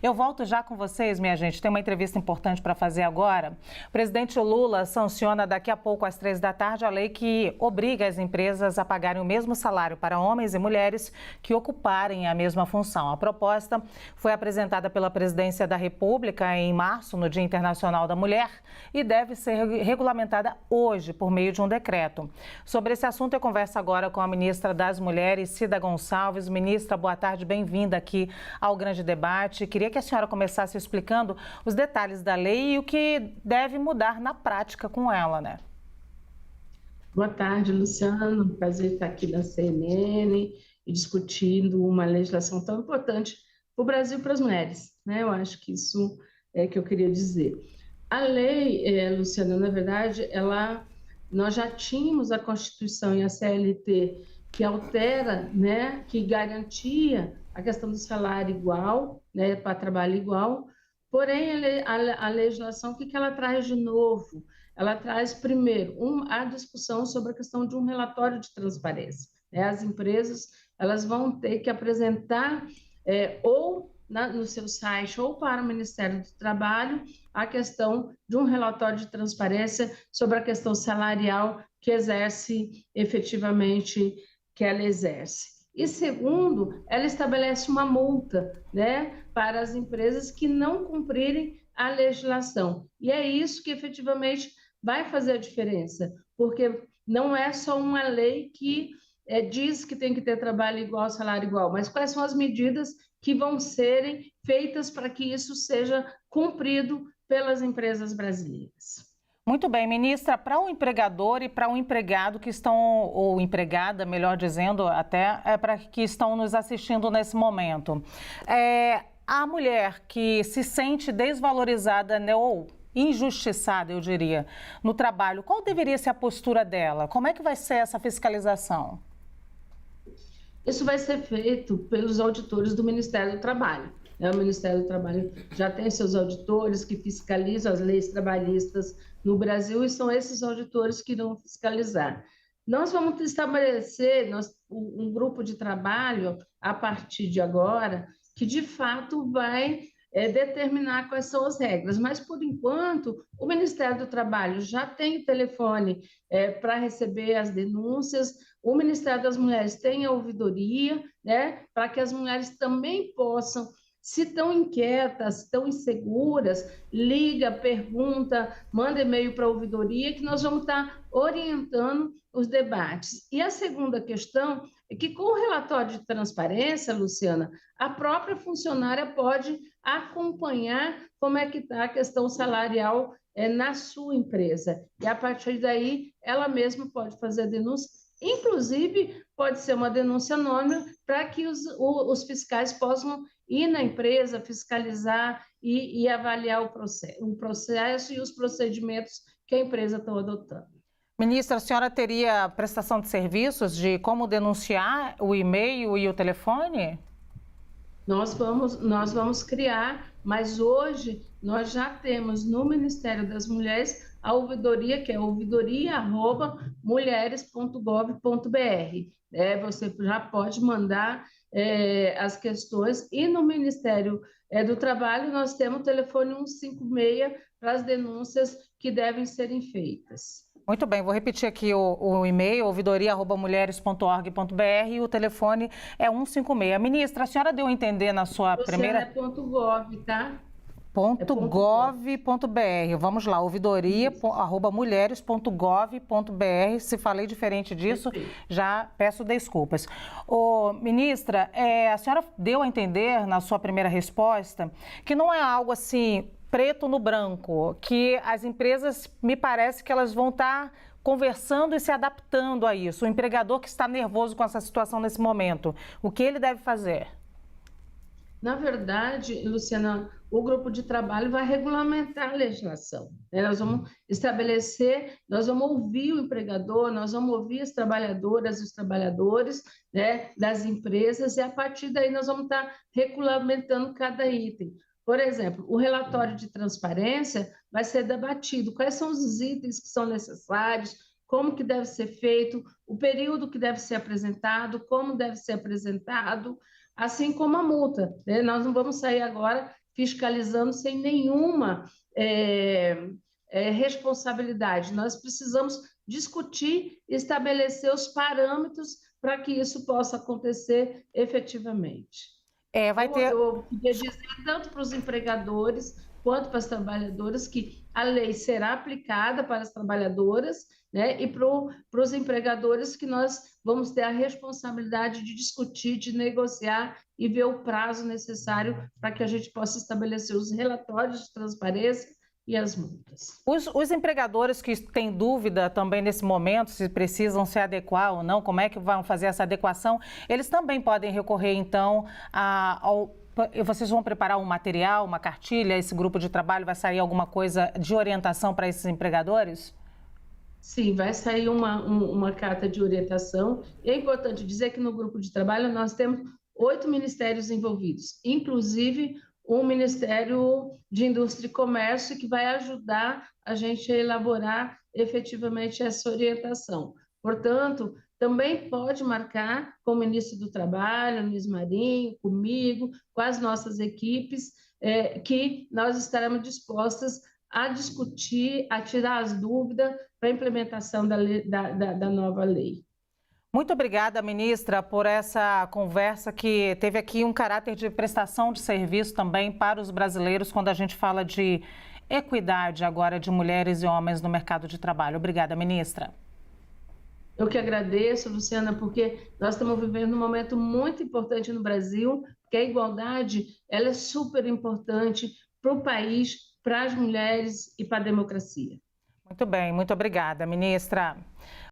Eu volto já com vocês, minha gente. Tem uma entrevista importante para fazer agora. O presidente Lula sanciona daqui a pouco, às 15h, a lei que obriga as empresas a pagarem o mesmo salário para homens e mulheres que ocuparem a mesma função. A proposta foi apresentada pela Presidência da República em março, no Dia Internacional da Mulher, e deve ser regulamentada hoje por meio de um decreto. Sobre esse assunto, eu converso agora com a ministra das Mulheres, Cida Gonçalves. Ministra, boa tarde, bem-vinda aqui ao Grande Debate. Queria que a senhora começasse explicando os detalhes da lei e o que deve mudar na prática com ela, né? Boa tarde, Luciano. Prazer estar aqui na CNN e discutindo uma legislação tão importante para o Brasil e para as mulheres, né? Eu acho que isso é que eu queria dizer. A lei, Luciano, na verdade, nós já tínhamos a Constituição e a CLT que altera, né, que garantia a questão do salário igual, né, para trabalho igual. Porém, a legislação, o que ela traz de novo? Ela traz, primeiro, a discussão sobre a questão de um relatório de transparência, né? As empresas elas vão ter que apresentar no seu site ou para o Ministério do Trabalho a questão de um relatório de transparência sobre a questão salarial que exerce efetivamente, que ela exerce. E segundo, ela estabelece uma multa, né, para as empresas que não cumprirem a legislação. E é isso que efetivamente vai fazer a diferença, porque não é só uma lei que diz que tem que ter trabalho igual, salário igual, mas quais são as medidas que vão serem feitas para que isso seja cumprido pelas empresas brasileiras. Muito bem, ministra, para o empregador e para o empregado que estão, ou empregada, melhor dizendo, até para que estão nos assistindo nesse momento. A mulher que se sente desvalorizada, né, ou injustiçada, eu diria, no trabalho, qual deveria ser a postura dela? Como é que vai ser essa fiscalização? Isso vai ser feito pelos auditores do Ministério do Trabalho. O Ministério do Trabalho já tem seus auditores que fiscalizam as leis trabalhistas no Brasil e são esses auditores que irão fiscalizar. Nós vamos estabelecer um grupo de trabalho a partir de agora que, de fato, vai determinar quais são as regras. Mas, por enquanto, o Ministério do Trabalho já tem o telefone para receber as denúncias, o Ministério das Mulheres tem a ouvidoria, né, para que as mulheres também possam, se estão inquietas, estão inseguras, liga, pergunta, manda e-mail para a ouvidoria, que nós vamos estar orientando os debates. E a segunda questão é que, com o relatório de transparência, Luciana, a própria funcionária pode acompanhar como é que está a questão salarial na sua empresa. E, a partir daí, ela mesma pode fazer a denúncia. Inclusive, pode ser uma denúncia anônima para que os fiscais possam ir na empresa, fiscalizar e avaliar o processo e os procedimentos que a empresa está adotando. Ministra, a senhora teria prestação de serviços de como denunciar o e-mail e o telefone? Nós vamos criar, mas hoje nós já temos no Ministério das Mulheres a ouvidoria, que é ouvidoria@mulheres.gov.br. Você já pode mandar as questões, e no Ministério do Trabalho nós temos o telefone 156 para as denúncias que devem serem feitas. Muito bem, vou repetir aqui o e-mail, ouvidoria@mulheres.org.br, e o telefone é 156. Ministra, a senhora deu a entender na sua primeira... É .gov, tá? .gov.br. Vamos lá, ouvidoria@mulheres.gov.br. Se falei diferente disso, já peço desculpas. Ministra, a senhora deu a entender na sua primeira resposta que não é algo assim preto no branco, que as empresas, me parece que elas vão estar conversando e se adaptando a isso. O empregador que está nervoso com essa situação nesse momento, o que ele deve fazer? Na verdade, Luciana, o grupo de trabalho vai regulamentar a legislação, né? Nós vamos estabelecer, nós vamos ouvir o empregador, nós vamos ouvir as trabalhadoras e os trabalhadores, né, das empresas, e a partir daí nós vamos estar regulamentando cada item. Por exemplo, o relatório de transparência vai ser debatido, quais são os itens que são necessários, como que deve ser feito, o período que deve ser apresentado, como deve ser apresentado, assim como a multa, né? Nós não vamos sair agora fiscalizando sem nenhuma responsabilidade. Nós precisamos discutir e estabelecer os parâmetros para que isso possa acontecer efetivamente. Vai ter... Eu queria dizer tanto para os empregadores quanto para as trabalhadoras que a lei será aplicada para as trabalhadoras, né, e para os empregadores que nós vamos ter a responsabilidade de discutir, de negociar e ver o prazo necessário para que a gente possa estabelecer os relatórios de transparência e as multas. Os empregadores que têm dúvida também nesse momento, se precisam se adequar ou não, como é que vão fazer essa adequação, eles também podem recorrer, então, vocês vão preparar um material, uma cartilha, esse grupo de trabalho, vai sair alguma coisa de orientação para esses empregadores? Sim, vai sair uma carta de orientação. E é importante dizer que no grupo de trabalho nós temos 8 ministérios envolvidos, inclusive o Ministério de Indústria e Comércio, que vai ajudar a gente a elaborar efetivamente essa orientação. Portanto, também pode marcar com o ministro do Trabalho, Luiz Marinho, comigo, com as nossas equipes, que nós estaremos dispostas a discutir, a tirar as dúvidas para a implementação da nova lei. Muito obrigada, ministra, por essa conversa que teve aqui um caráter de prestação de serviço também para os brasileiros quando a gente fala de equidade agora de mulheres e homens no mercado de trabalho. Obrigada, ministra. Eu que agradeço, Luciana, porque nós estamos vivendo um momento muito importante no Brasil, que a igualdade ela é super importante para o país, para as mulheres e para a democracia. Muito bem, muito obrigada, ministra.